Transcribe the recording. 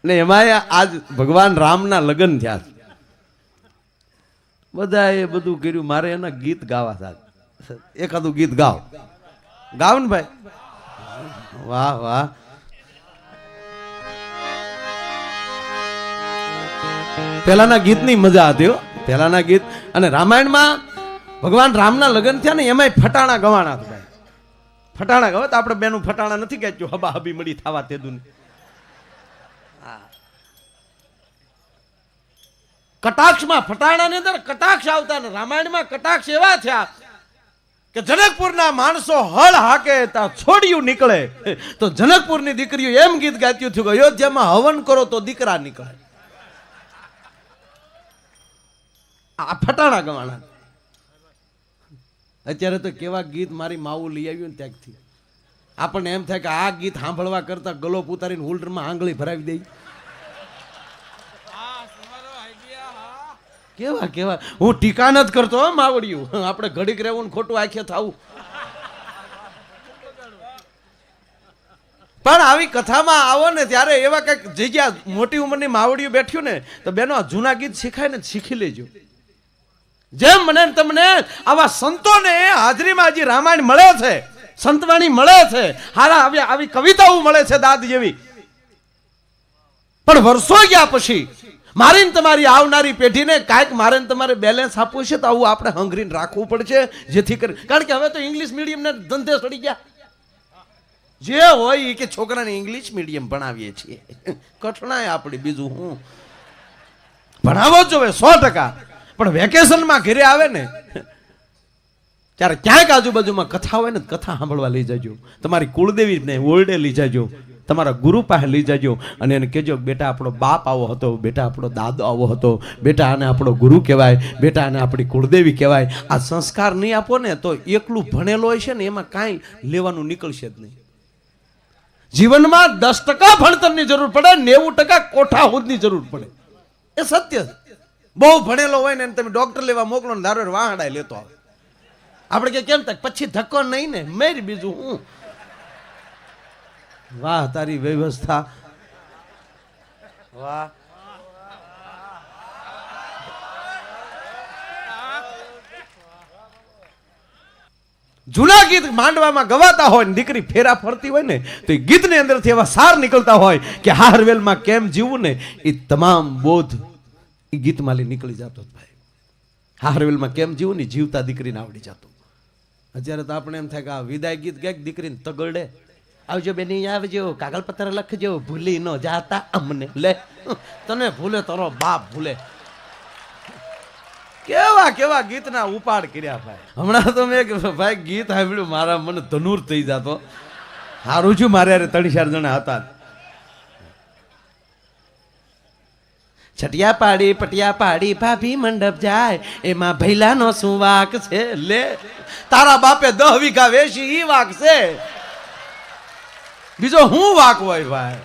ને એમાં આજ ભગવાન રામના લગ્ન થયા. બધા એ બધું કર્યું, મારે એના ગીત ગાવા હતા. એકાદું ગીત ગાવ ને ભાઈ. વાહ વાહ. પેલાના ગીતની મજા હતી હો, પેલાના ગીત. અને રામાયણમાં ભગવાન રામના લગ્ન થયા ને એમાંય ફટાણા ગવાણા હતા. ફટાણા ગવા તો આપણે બેનું ફટાણા નથી કહેતું, હબા હબી મળી થવા તેદું. કટાક્ષમાં ફટાણાની અંદર કટાક્ષ આવતા ને રામાયણમાં કટાક્ષ એવા થયા કે જનકપુરના માણસો હળ હાકે તા છોડિયું નીકળે. તો જનકપુરની દીકરીઓ એમ ગીત ગાત્યું થયું કે અયોધ્યામાં હવન કરો તો દીકરા નીકળે. આ ફટાણા ગવાણા. અત્યારે તો કેવા ગીત મારી માવું લઈ આવ્યું ને ત્યાંથી આપણને એમ થાય કે આ ગીત સાંભળવા કરતા ગલોપ ઉતારીને હોલ્ડરમાં આંગળી ભરાવી દઈ. કેવા કેવા. હું ટીકા નથી કરતો માવડિયું, આપણે ઘડીક રહેવું ખોટું આંખે થાવું. પણ આવી કથામાં આવો ને ત્યારે એવા કઈક જગ્યા મોટી ઉંમરની માવડિયું બેઠ્યું ને તો બેનો આ જૂના ગીત શીખાય ને શીખી લેજો. જેમ મને તમને આવા સંતોને હાજરીમાં હજી રામાયણ મળે છે, સંતવાણી મળે છે, હારા આવી કવિતાઓ મળે છે દાદ જેવી. પણ વર્ષો ગયા પછી મારી ને તમારી આવનારી પેઢીને કાંઈક મારે ને તમારે બેલેન્સ આપવું છે તો આવું આપણે હંગરીને રાખવું પડશે, જેથી કરી. કારણ કે હવે તો ઇંગ્લિશ મીડિયમને ધંધે સડી ગયા. જે હોય કે છોકરાને ઇંગ્લિશ મીડિયમ ભણાવીએ છીએ, કઠણાય આપણી. બીજું હું ભણાવો જ જોઈએ 100%. પણ વેકેશનમાં ઘરે આવે ને ત્યારે ક્યાંક આજુબાજુમાં કથા હોય ને કથા સાંભળવા લઈ જજો. તમારી કુળદેવીને ઓરડે લઈ જજો, તમારા ગુરુ પાસે લઈ જજો અને એને કહેજો બેટા આપણો બાપ આવો હતો, બેટા આપણો દાદો આવો હતો, બેટા આને આપણો ગુરુ કહેવાય, બેટા આને આપણી કુળદેવી કહેવાય. આ સંસ્કાર નહીં આપો ને તો એકલું ભણેલો હોય છે ને એમાં કાંઈ લેવાનું નીકળશે જ નહીં. જીવનમાં 10% ભણતરની જરૂર પડે, 90% કોઠા હુદની જરૂર પડે. એ સત્ય છે. બહુ ભણેલો હોય ને તમે ડોક્ટર લેવા મોકલો ને ધારો વાહડાય લેતો આવે. આપણે કે કેમ થાય પછી ધક્કો નહીં ને મેર. બીજું હું. વાહ તારી વ્યવસ્થા, વાહ. જૂના ગીત માંડવામાં ગવાતા હોય ને દીકરી ફેરા ફરતી હોય ને તો એ ગીતની અંદરથી એવા સાર નીકળતા હોય કે હારવેલમાં કેમ જીવવું ને એ તમામ બોધ એ ગીતમાં નીકળી જતો. ભાઈ હારવેલમાં કેમ જીવવું ને જીવતા દીકરીને આવડી જતું. અત્યારે તો આપણે એમ થાય કે આ વિદાય ગીત ગાય દીકરીને તગડે, આવજો બેની આવજો, કાગળ પત્ર લખજો, ભૂલી ન જાતા અમને. લે તને ભૂલે તારો બાપ ભૂલે. કેવા કેવા ગીતના ઉપાડ કર્યા ભાઈ. હમણાં તો મેં ભાઈ ગીત સાંભળ્યું મારા મને ધનુર થઈ જતો. હારું છું મારે 3-4 જણા હતા. છટિયા પાડી પટિયા પાડી ભાભી મંડપ જાય એમાં ભૈલાનો શું વાક છે. લે તારા બાપે 10 વીઘા વેચી ઈ વાક છે, બીજો હું વાક હોય ભાઈ.